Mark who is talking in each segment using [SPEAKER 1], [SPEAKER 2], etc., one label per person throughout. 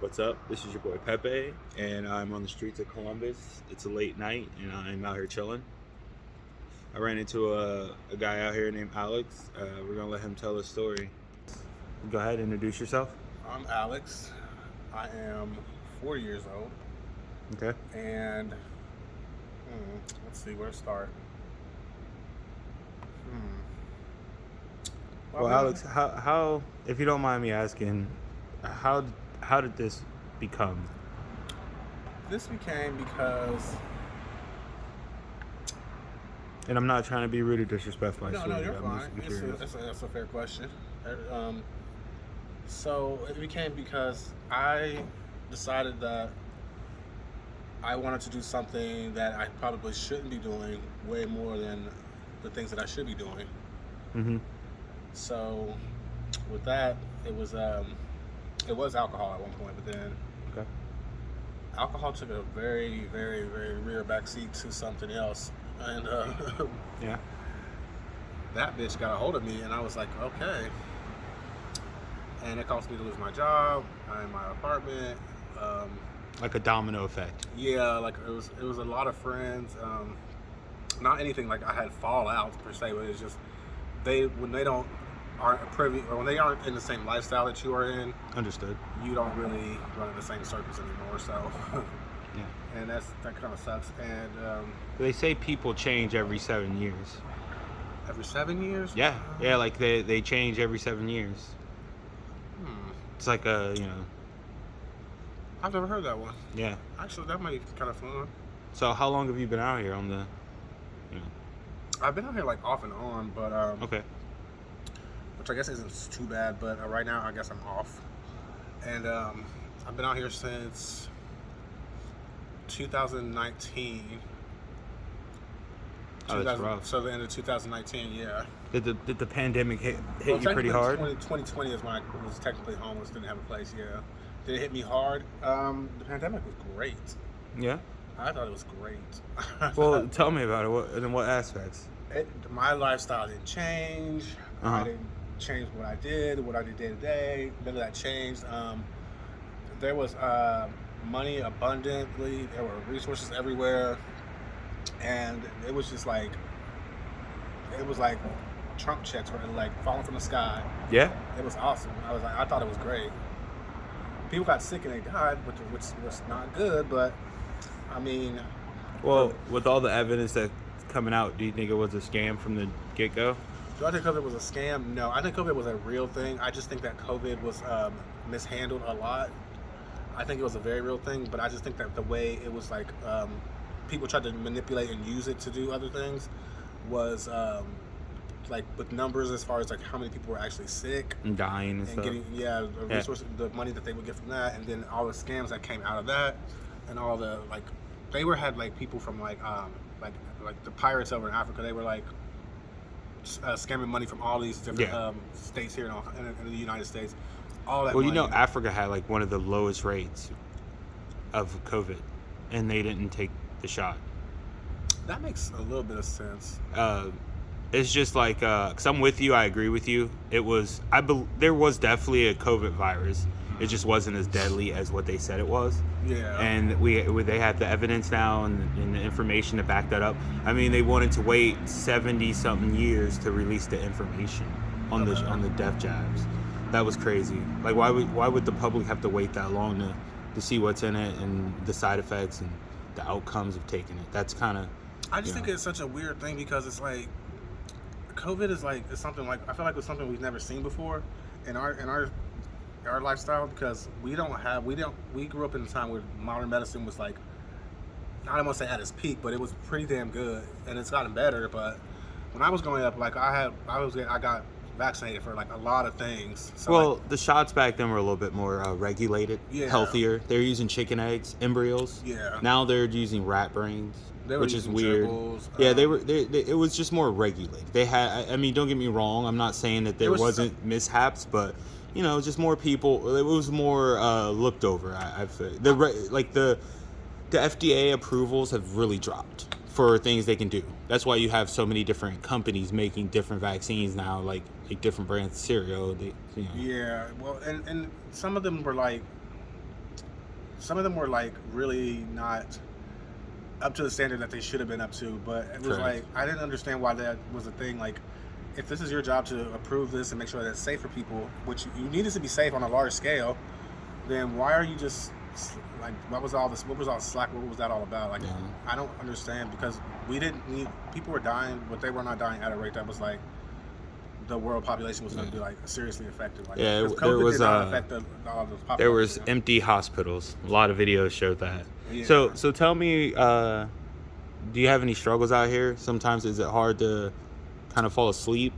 [SPEAKER 1] What's up? This is your boy Pepe, and I'm on the streets of Columbus. It's a late night, and I'm out here chilling. I ran into a guy out here named Alex. We're gonna let him tell his story. Go ahead, introduce yourself.
[SPEAKER 2] I'm Alex. I am 40 years old,
[SPEAKER 1] Okay.
[SPEAKER 2] and let's see where to start.
[SPEAKER 1] Well, Alex, how, if you don't mind me asking, how did this become?
[SPEAKER 2] This became because
[SPEAKER 1] And I'm not trying to be rude or disrespectful.
[SPEAKER 2] no, you're fine. That's a fair question. So it became because I decided that I wanted to do something that I probably shouldn't be doing way more than the things that I should be doing.
[SPEAKER 1] Mm-hmm.
[SPEAKER 2] So with that, it was alcohol at one point, but then
[SPEAKER 1] Okay.
[SPEAKER 2] alcohol took a very, very, very rear backseat to something else, and
[SPEAKER 1] Yeah.
[SPEAKER 2] that bitch got a hold of me, and I was like, okay. And it caused me to lose my job and my apartment.
[SPEAKER 1] Like a domino effect.
[SPEAKER 2] Yeah, like it was a lot of friends. Not anything like I had fallouts per se, but it's just when they aren't privy, or when they aren't in the same lifestyle that you are in.
[SPEAKER 1] Understood.
[SPEAKER 2] You don't really run in the same circles anymore. So,
[SPEAKER 1] Yeah.
[SPEAKER 2] and that kind of sucks. And
[SPEAKER 1] They say people change every 7 years.
[SPEAKER 2] every 7 years.
[SPEAKER 1] Yeah. Yeah. Like they change every 7 years.
[SPEAKER 2] Hmm.
[SPEAKER 1] It's like
[SPEAKER 2] I've never heard that one.
[SPEAKER 1] Yeah.
[SPEAKER 2] Actually, that might be kind of fun.
[SPEAKER 1] So how long have you been out here on the,
[SPEAKER 2] I've been out here like off and on, but
[SPEAKER 1] Okay.
[SPEAKER 2] which I guess isn't too bad. But right now, I guess I'm off, and I've been out here since 2019.
[SPEAKER 1] Oh, that's rough.
[SPEAKER 2] So the end of 2019, yeah.
[SPEAKER 1] Did the pandemic hit
[SPEAKER 2] Well,
[SPEAKER 1] you pretty hard?
[SPEAKER 2] 2020 is when I was technically homeless, didn't have a place. Yeah. Did it hit me hard? The pandemic was great.
[SPEAKER 1] Yeah.
[SPEAKER 2] I thought it was great.
[SPEAKER 1] Well, tell me about it. In what aspects?
[SPEAKER 2] My lifestyle didn't change.
[SPEAKER 1] Uh-huh.
[SPEAKER 2] I didn't change what I did day to day. None of that changed. There was money abundantly. There were resources everywhere, and it was just like Trump checks were like falling from the sky.
[SPEAKER 1] Yeah.
[SPEAKER 2] It was awesome. I thought it was great. People got sick and they died, which was not good. But I mean,
[SPEAKER 1] Well, with all the evidence that's coming out, do you think it was a scam from the get-go?
[SPEAKER 2] do I think COVID was a scam? No, I think COVID was a real thing. I just think that COVID was mishandled a lot. I think it was a very real thing, but I just think that the way it was like people tried to manipulate and use it to do other things was like with numbers as far as like how many people were actually sick
[SPEAKER 1] And dying and
[SPEAKER 2] and
[SPEAKER 1] stuff.
[SPEAKER 2] getting the resources, the money that they would get from that, and then all the scams that came out of that, and all the like had like people from like the pirates over in Africa. They were like scamming money from all these different states here in the United States. All that.
[SPEAKER 1] Well,
[SPEAKER 2] money.
[SPEAKER 1] Africa had like one of the lowest rates of COVID, and they didn't take the shot.
[SPEAKER 2] That makes a little bit of sense.
[SPEAKER 1] It's just like, cause I'm with you. I agree with you. There was definitely a COVID virus. It just wasn't as deadly as what they said it was.
[SPEAKER 2] Yeah.
[SPEAKER 1] And they have the evidence now and the information to back that up. I mean, they wanted to wait 70-something years to release the information on the death jabs. That was crazy. Like, why would the public have to wait that long to see what's in it and the side effects and the outcomes of taking it? That's kind of.
[SPEAKER 2] I just think it's such a weird thing because it's like COVID is something like I feel like it's something we've never seen before in our lifestyle, because we grew up in a time where modern medicine was like, I don't want to say at its peak, but it was pretty damn good, and it's gotten better. But when I was growing up, like I got vaccinated for like a lot of things. So
[SPEAKER 1] Well, the shots back then were a little bit more regulated,
[SPEAKER 2] Yeah.
[SPEAKER 1] healthier. They're using chicken eggs, embryos.
[SPEAKER 2] Yeah.
[SPEAKER 1] Now they're using rat brains,
[SPEAKER 2] They were
[SPEAKER 1] which is
[SPEAKER 2] using
[SPEAKER 1] weird.
[SPEAKER 2] triples,
[SPEAKER 1] Yeah, it was just more regulated. They had. I mean, don't get me wrong. I'm not saying that there wasn't mishaps, but just more people. It was more looked over. I feel the FDA approvals have really dropped for things they can do. That's why you have so many different companies making different vaccines now, like different brands of cereal.
[SPEAKER 2] Yeah, well, and some of them were like, some of them were like really not up to the standard that they should have been up to. But it was like I didn't understand why that was a thing. Like, if this is your job to approve this and make sure that it's safe for people, which you need it to be safe on a large scale, then why are you just like, what was all this? What was all slack? What was that all about? Like, I don't understand, because we didn't need, people were dying, but they were not dying at a rate that was like the world population was going to be like seriously affected. Like,
[SPEAKER 1] COVID
[SPEAKER 2] there was
[SPEAKER 1] did not
[SPEAKER 2] affect all the population.
[SPEAKER 1] There was empty hospitals. A lot of videos showed that.
[SPEAKER 2] Yeah.
[SPEAKER 1] So tell me, do you have any struggles out here? Sometimes is it hard to kind of fall asleep?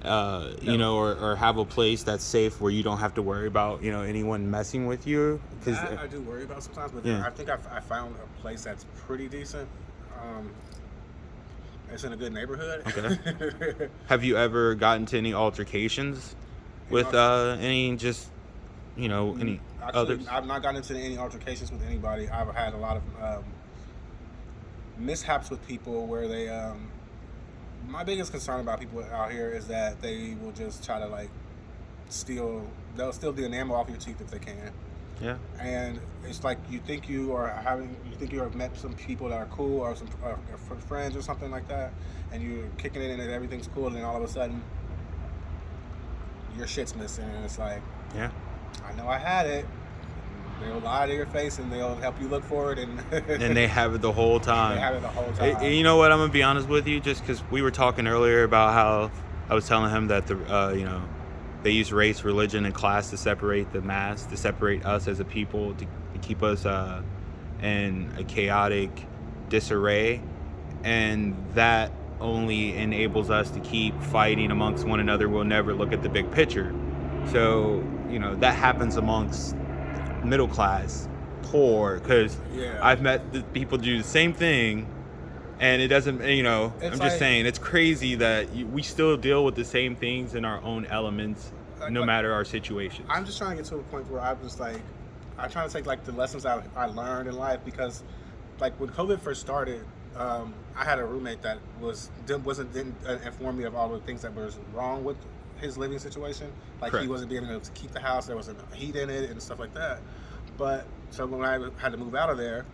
[SPEAKER 2] No.
[SPEAKER 1] You know, or have a place that's safe where you don't have to worry about, you know, anyone messing with you? Because
[SPEAKER 2] I do worry about sometimes, but I think I found a place that's pretty decent. It's in a good neighborhood.
[SPEAKER 1] Okay. Have you ever gotten to any altercations with any, just, you know, any others?
[SPEAKER 2] I've not gotten into any altercations with anybody. I've had a lot of mishaps with people where they my biggest concern about people out here is that they will just try to like they'll steal the enamel off your teeth if they can.
[SPEAKER 1] Yeah.
[SPEAKER 2] And it's like you think you have met some people that are cool, or some friends or something like that, and you're kicking it in and everything's cool, and then all of a sudden your shit's missing, and it's like,
[SPEAKER 1] yeah,
[SPEAKER 2] I know I had it. They'll lie to your face and they'll help you look for it, and
[SPEAKER 1] and they have it the whole time.
[SPEAKER 2] They have it the whole time.
[SPEAKER 1] You know what? I'm gonna be honest with you, just because we were talking earlier about how I was telling him that you know, they use race, religion, and class to separate the mass, to separate us as a people, to keep us in a chaotic disarray, and that only enables us to keep fighting amongst one another. We'll never look at the big picture. So, you know, that happens amongst middle class, poor, because I've met the people do the same thing, and it doesn't, you know, I'm just saying, it's crazy that we still deal with the same things in our own elements, no matter our situations.
[SPEAKER 2] I'm just trying to get to a point where I'm just like, I'm trying to take like the lessons I learned in life, because like when COVID first started, I had a roommate that didn't inform me of all the things that was wrong with his living situation. Like, he wasn't being able to keep the house, there wasn't heat in it and stuff like that. But so when I had to move out of there,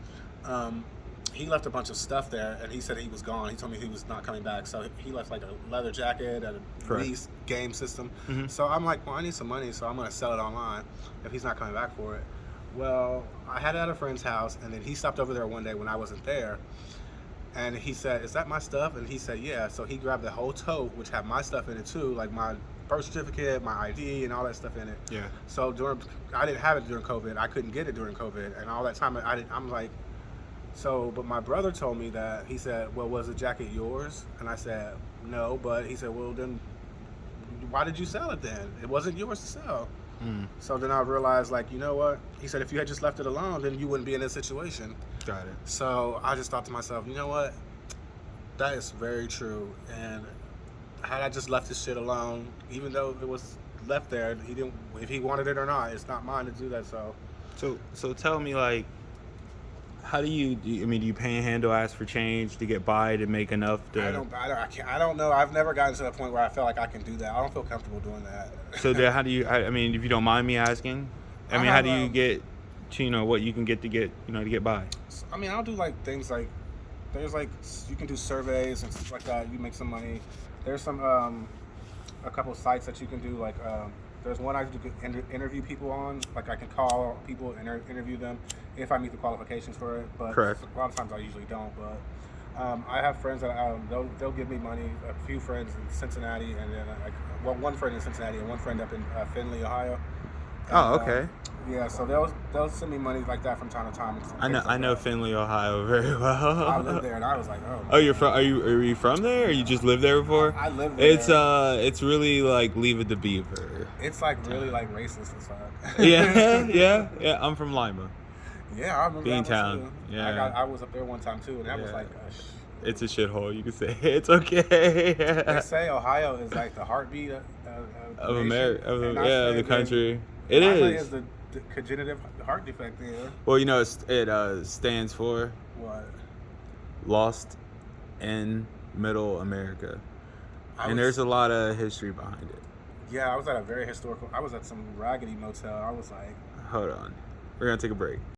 [SPEAKER 2] he left a bunch of stuff there, and he said he was gone. He told me he was not coming back. So he left like a leather jacket and a lease game system. So I'm like, well, I need some money, so I'm going to sell it online if he's not coming back for it. Well, I had it at a friend's house, and then he stopped over there one day when I wasn't there. And he said, is that my stuff? And he said, yeah. So he grabbed the whole tote, which had my stuff in it too, like my birth certificate, my ID, and all that stuff in it.
[SPEAKER 1] Yeah.
[SPEAKER 2] So I didn't have it during COVID. I couldn't get it during COVID. And all that time, I'm like, so, but my brother told me that, he said, well, was the jacket yours? And I said, no. But he said, well, then why did you sell it then? It wasn't yours to sell. So then I realized, like, you know what? He said, if you had just left it alone, then you wouldn't be in this situation.
[SPEAKER 1] Got it. So
[SPEAKER 2] I just thought to myself, you know what? That is very true. And had I just left this shit alone, even though it was left there, he didn't. If he wanted it or not, it's not mine to do that. So
[SPEAKER 1] tell me, like, how do you panhandle, ask for change to get by, to make enough to...
[SPEAKER 2] I don't know. I've never gotten to the point where I feel like I can do that. I don't feel comfortable doing that.
[SPEAKER 1] So then how do you, I mean, if you don't mind me asking, how do you get to, you know, what you can get to get, you know, to get by?
[SPEAKER 2] I mean, I'll do like things like, there's like, you can do surveys and stuff like that. You make some money. There's some, a couple of sites that you can do, like, there's one I can interview people on. Like, I can call people and interview them if I meet the qualifications for it. But a lot of times I usually don't. But I have friends that they'll give me money. A few friends in Cincinnati, and then one friend in Cincinnati and one friend up in Findlay, Ohio. And,
[SPEAKER 1] okay.
[SPEAKER 2] Yeah, so they'll send me money like that from time to time.
[SPEAKER 1] I know Findlay, Ohio very well.
[SPEAKER 2] I lived there, and I was like, oh.
[SPEAKER 1] Oh, you're from? Are you from there? Or you just lived there before?
[SPEAKER 2] I lived there.
[SPEAKER 1] It's really like Leave It to Beaver.
[SPEAKER 2] It's like really like racist as fuck.
[SPEAKER 1] yeah. I'm from Lima.
[SPEAKER 2] Yeah, I remember
[SPEAKER 1] Beantown. Yeah.
[SPEAKER 2] I was up there one time too, and that was like.
[SPEAKER 1] It's a shithole. You can say it's okay.
[SPEAKER 2] They say Ohio is like the heartbeat
[SPEAKER 1] of America, of the country.
[SPEAKER 2] It is the congenitive heart defect there.
[SPEAKER 1] Well, you know, it stands for
[SPEAKER 2] what?
[SPEAKER 1] Lost in Middle America, and there's a lot of history behind it.
[SPEAKER 2] Yeah, I was at a very historical. I was at some raggedy motel. I was like,
[SPEAKER 1] hold on, we're gonna take a break.